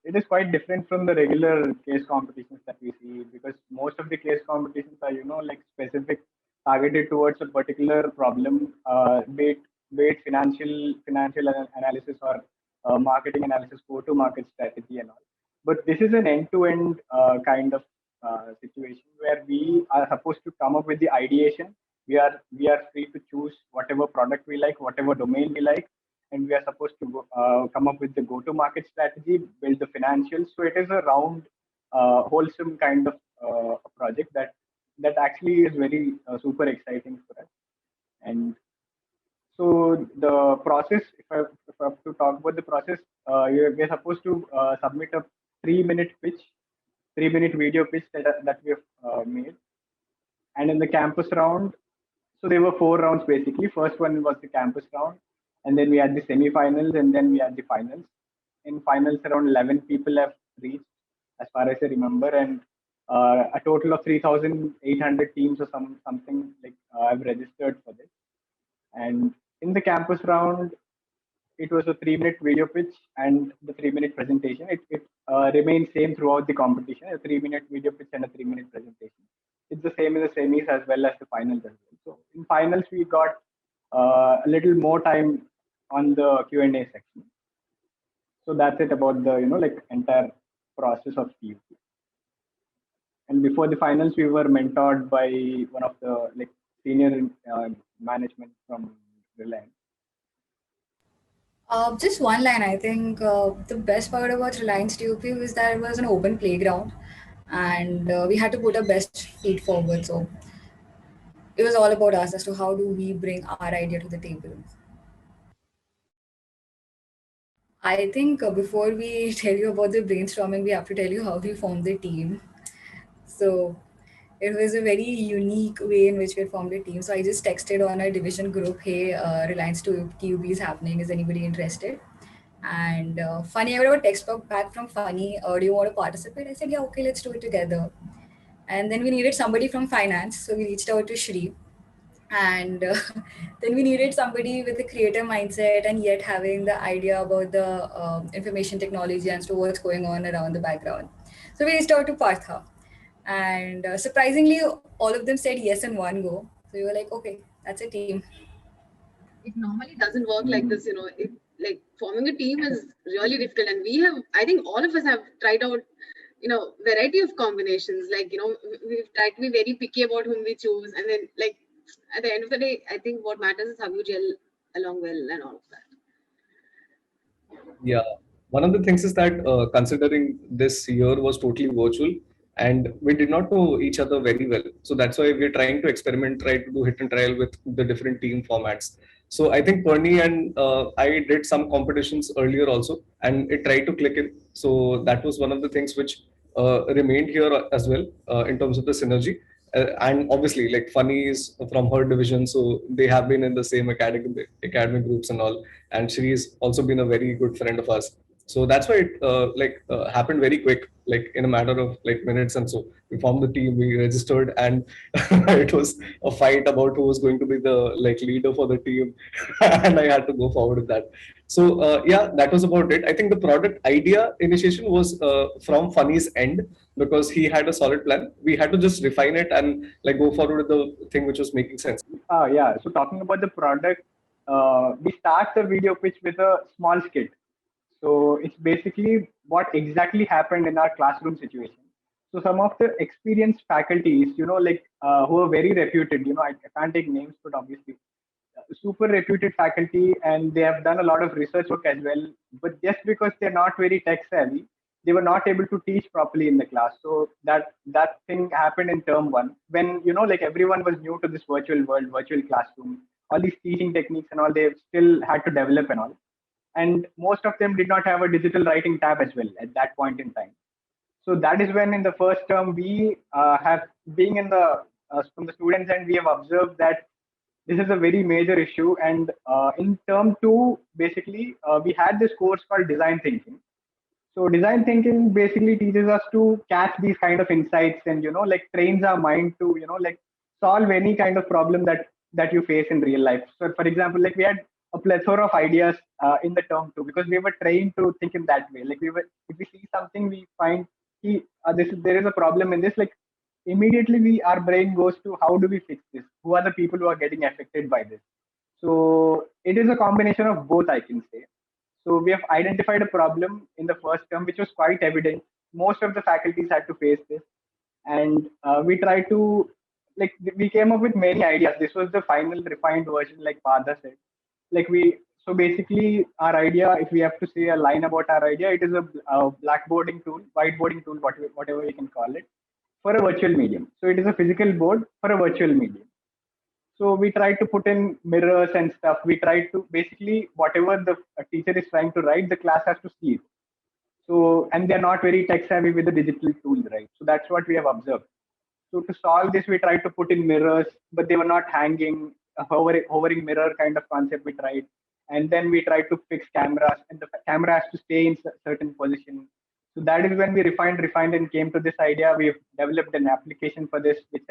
it is quite different from the regular case competitions that we see, because most of the case competitions are, like specific, targeted towards a particular problem, be it financial analysis or marketing analysis, go-to market strategy and all. But this is an end-to-end kind of situation where we are supposed to come up with the ideation. We are free to choose whatever product we like, whatever domain we like, and we are supposed to come up with the go-to-market strategy, build the financials. So it is a round, wholesome kind of project that actually is very super exciting for us. And so the process, if I have to talk about the process, we're supposed to submit a 3-minute pitch, 3-minute video pitch that we have made. And in the campus round, so there were 4 rounds basically. First one was the campus round, and then we had the semi-finals, and then we had the finals. In finals, around 11 people have reached, as far as I remember, and a total of 3,800 teams or something like have registered for this. And in the campus round, it was a 3-minute video pitch and the 3-minute presentation. It remains same throughout the competition, a 3-minute video pitch and a 3-minute presentation. It's the same in the semis as well as the finals as well. So in finals, we got a little more time on the Q&A section. So that's it about the, entire process of TUP. And before the finals, we were mentored by one of the senior management from Reliance. Just one line. I think the best part about Reliance TUP was that it was an open playground, and we had to put our best feet forward. So it was all about us as to how do we bring our idea to the table. I think before we tell you about the brainstorming, we have to tell you how we formed the team. So it was a very unique way in which we had formed a team. So I just texted on our division group, hey, Reliance TUP is happening. Is anybody interested? And Funny, I got a text back from Funny, do you want to participate? I said, yeah, okay, let's do it together. And then we needed somebody from finance. So we reached out to Shri. And then we needed somebody with a creative mindset and yet having the idea about the information technology and so what's going on around the background. So we reached out to Partha. And surprisingly, all of them said yes in one go. So we were like, okay, that's a team. It normally doesn't work like this, like forming a team is really difficult. And I think all of us have tried out, variety of combinations. We've tried to be very picky about whom we choose. And then at the end of the day, I think what matters is how you gel along well and all of that. Yeah. One of the things is that considering this year was totally virtual and we did not know each other very well. So that's why we're trying to experiment, try to do hit and trial with the different team formats. So I think Perni and I did some competitions earlier also, and it tried to click in. So that was one of the things which remained here as well in terms of the synergy. And obviously, like Funny is from her division, so they have been in the same academic groups and all. And Shri's also been a very good friend of ours. So that's why it happened very quick, like in a matter of minutes. And so we formed the team, we registered, and it was a fight about who was going to be the leader for the team, and I had to go forward with that. So yeah, that was about it. I think the product idea initiation was from Funny's end because he had a solid plan. We had to just refine it and go forward with the thing which was making sense. Yeah. So talking about the product, we start the video pitch with a small skit. So it's basically what exactly happened in our classroom situation. So some of the experienced faculties, who are very reputed, I can't take names, but obviously super reputed faculty, and they have done a lot of research work as well. But just because they're not very tech savvy, they were not able to teach properly in the class. So that thing happened in term one when everyone was new to this virtual world, virtual classroom, all these teaching techniques and all. They still had to develop and all, and most of them did not have a digital writing tab as well at that point in time. So that is when in the first term we have being in the from the students end, we have observed that this is a very major issue. And in term two, basically we had this course called design thinking. So design thinking basically teaches us to catch these kind of insights and trains our mind to solve any kind of problem that you face in real life. So for example, we had a plethora of ideas in the term too, because we were trained to think in that way. Like if we see something, we find there is a problem in this. Like immediately, our brain goes to how do we fix this? Who are the people who are getting affected by this? So it is a combination of both, I can say. So we have identified a problem in the first term, which was quite evident. Most of the faculties had to face this, and we tried to we came up with many ideas. This was the final refined version, like Partha said. So basically, our idea, if we have to say a line about our idea, it is a blackboarding tool, whiteboarding tool, whatever we can call it, for a virtual medium. So it is a physical board for a virtual medium. So we try to put in mirrors and stuff. We try to basically whatever the teacher is trying to write, the class has to see it. So, and they're not very tech savvy with the digital tools, right? So that's what we have observed. So to solve this, we tried to put in mirrors, but they were not hanging, a hovering mirror kind of concept we tried. And then we tried to fix cameras, and the camera has to stay in certain position. So that is when we refined, and came to this idea. We've developed an application for this, which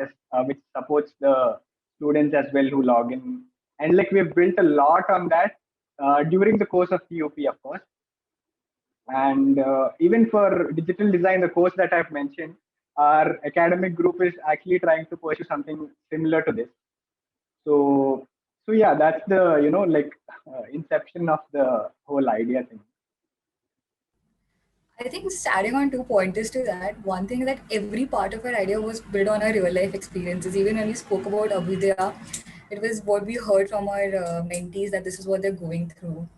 supports the students as well who log in. And we've built a lot on that during the course of TUP, of course. And even for digital design, the course that I've mentioned, our academic group is actually trying to pursue something similar to this. So yeah, that's the inception of the whole idea thing. I think adding on 2 pointers to that, one thing that every part of our idea was built on our real life experiences. Even when we spoke about Abhyudaya, it was what we heard from our mentees that this is what they're going through.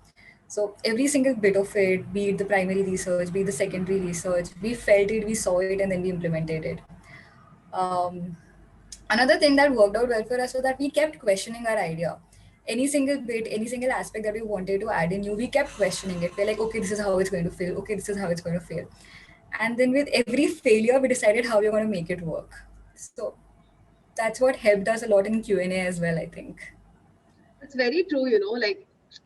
So every single bit of it, be it the primary research, be it the secondary research, we felt it, we saw it, and then we implemented it. Another thing that worked out well for us was that we kept questioning our idea. Any single bit, any single aspect that we wanted to add in new, we kept questioning it. We're like, okay, this is how it's going to fail. Okay, this is how it's going to fail. And then with every failure, we decided how we're going to make it work. So that's what helped us a lot in Q&A as well, I think. It's very true,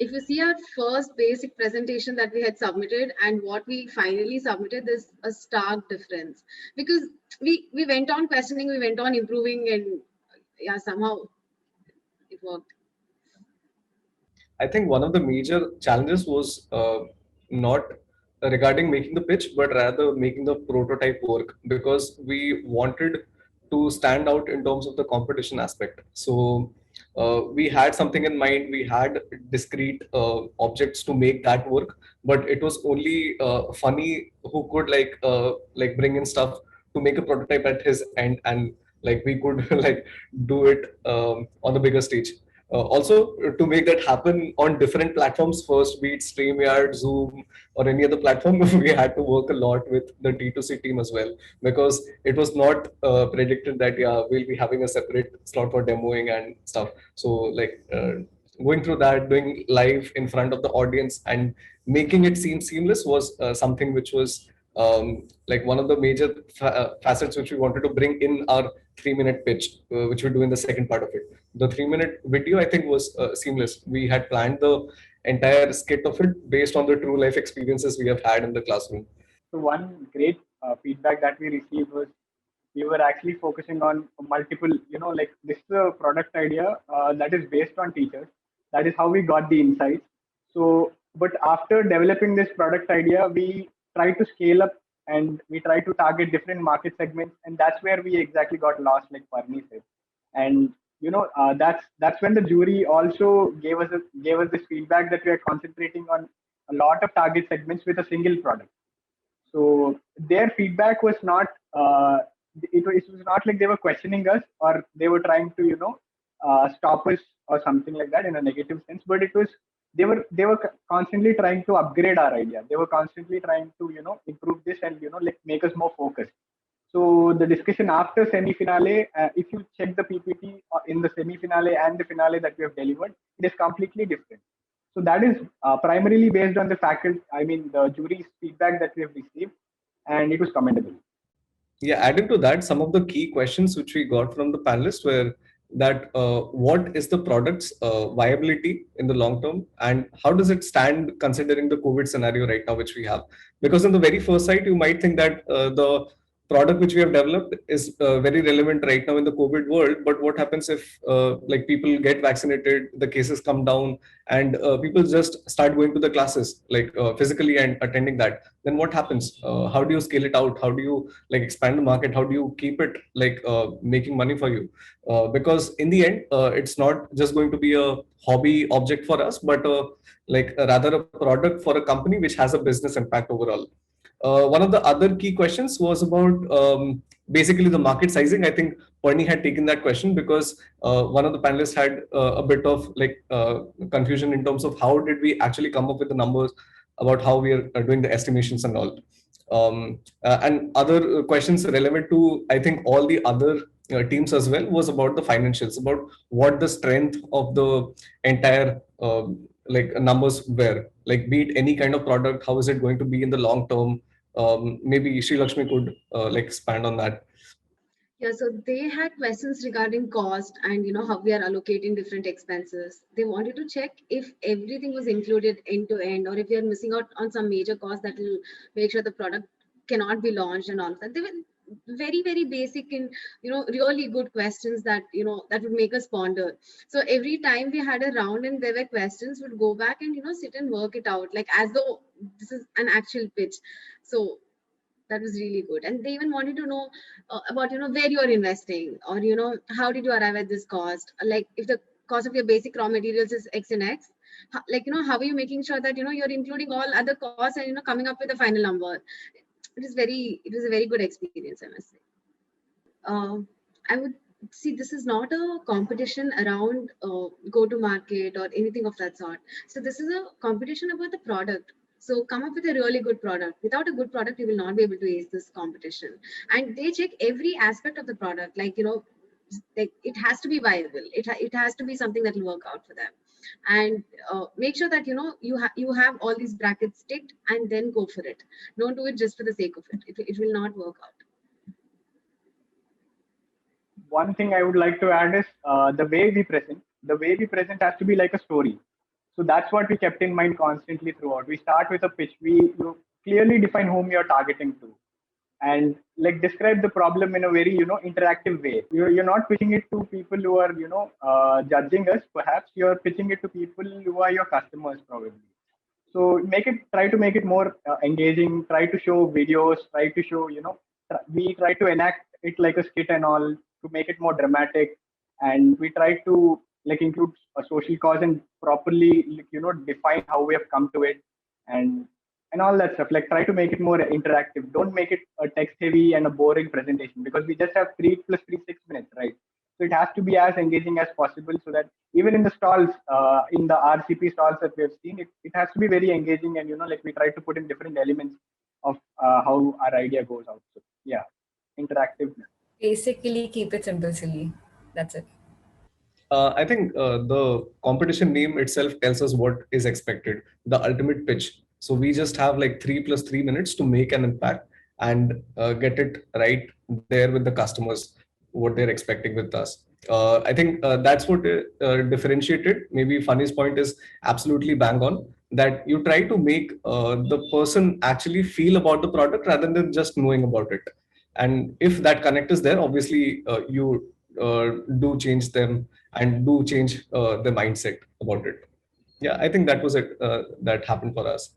if you see our first basic presentation that we had submitted and what we finally submitted, there's a stark difference, because we went on questioning, we went on improving, and yeah, somehow it worked. I think one of the major challenges was not regarding making the pitch, but rather making the prototype work, because we wanted to stand out in terms of the competition aspect. So we had something in mind. We had discrete objects to make that work, but it was only Funny who could bring in stuff to make a prototype at his end, and we could do it on the bigger stage. Also, to make that happen on different platforms, first be it StreamYard, Zoom, or any other platform, we had to work a lot with the D2C team as well, because it was not predicted that we'll be having a separate slot for demoing and stuff. So going through that, doing live in front of the audience and making it seem seamless was something which was one of the major facets which we wanted to bring in our 3-minute pitch, which we do in the second part of it. The 3-minute video, I think, was seamless. We had planned the entire skit of it based on the true life experiences we have had in the classroom. So one great feedback that we received was we were actually focusing on multiple, this is a product idea that is based on teachers. That is how we got the insights. So, but after developing this product idea, we try to scale up and we try to target different market segments, and that's where we exactly got lost, like Parni said. And that's when the jury also gave us this feedback that we are concentrating on a lot of target segments with a single product. So their feedback was not it was not like they were questioning us or they were trying to stop us or something like that in a negative sense, but it was they were constantly trying to upgrade our idea. They were constantly trying to improve this and make us more focused. So the discussion after semi-finale, if you check the PPT in the semi-finale and the finale that we have delivered, it is completely different. So that is primarily based on the the jury's feedback that we have received, and it was commendable. Yeah, adding to that, some of the key questions which we got from the panelists were that what is the product's viability in the long term, and how does it stand considering the COVID scenario right now which we have? Because on the very first sight, you might think that the product which we have developed is very relevant right now in the COVID world. But what happens if like people get vaccinated, the cases come down, and people just start going to the classes like physically and attending that? Then what happens? How do you scale it out? How do you like expand the market? How do you keep it like making money for you? Because in the end, it's not just going to be a hobby object for us, but like rather a product for a company which has a business impact overall. One of the other key questions was about basically the market sizing. I think Perni had taken that question because one of the panelists had a bit of like confusion in terms of how did we actually come up with the numbers about how we are doing the estimations and all. And other questions relevant to, I think, all the other teams as well was about the financials, about what the strength of the entire like numbers were, like be it any kind of product, how is it going to be in the long term. Maybe Sri Lakshmi could like expand on that. Yeah, so they had questions regarding cost and how we are allocating different expenses. They wanted to check if everything was included end to end, or if we are missing out on some major cost that will make sure the product cannot be launched and all of that. They were very, very basic and really good questions that that would make us ponder. So every time we had a round and there were questions, we'd go back and sit and work it out like as though this is an actual pitch. So that was really good. And they even wanted to know about where you're investing, or how did you arrive at this cost, like if the cost of your basic raw materials is X and X, like how are you making sure that you're including all other costs and coming up with a final number. It was a very good experience, I must say. I would see this is not a competition around go to market or anything of that sort. So this is a competition about the product. So come up with a really good product. Without a good product, you will not be able to ace this competition. And they check every aspect of the product, like like it has to be viable. It has to be something that will work out for them. And make sure that you have all these brackets ticked, and then go for it. Don't do it just for the sake of it. It will not work out. One thing I would like to add is the way we present. The way we present has to be like a story. So that's what we kept in mind constantly throughout. We start with a pitch. You clearly define whom you're targeting to, and like describe the problem in a very interactive way. You're not pitching it to people who are judging us. Perhaps you're pitching it to people who are your customers probably. So try to make it more engaging. Try to show videos. Try to show we try to enact it like a skit and all to make it more dramatic, and we try to like include a social cause and properly define how we have come to it, and all that stuff. Like try to make it more interactive. Don't make it a text heavy and a boring presentation, because we just have 3 + 3 6 minutes, right? So it has to be as engaging as possible, so that even in the stalls, in the RCP stalls that we have seen, it has to be very engaging, and like we try to put in different elements of how our idea goes out. So yeah, interactive. Basically, keep it simple, silly. That's it. I think the competition name itself tells us what is expected, the ultimate pitch. So we just have like 3 + 3 minutes to make an impact and get it right there with the customers, what they're expecting with us. I think that's what differentiated. Maybe Funny's point is absolutely bang on, that you try to make the person actually feel about the product rather than just knowing about it. And if that connect is there, obviously you do change them and do change the mindset about it. Yeah, I think that was it that happened for us.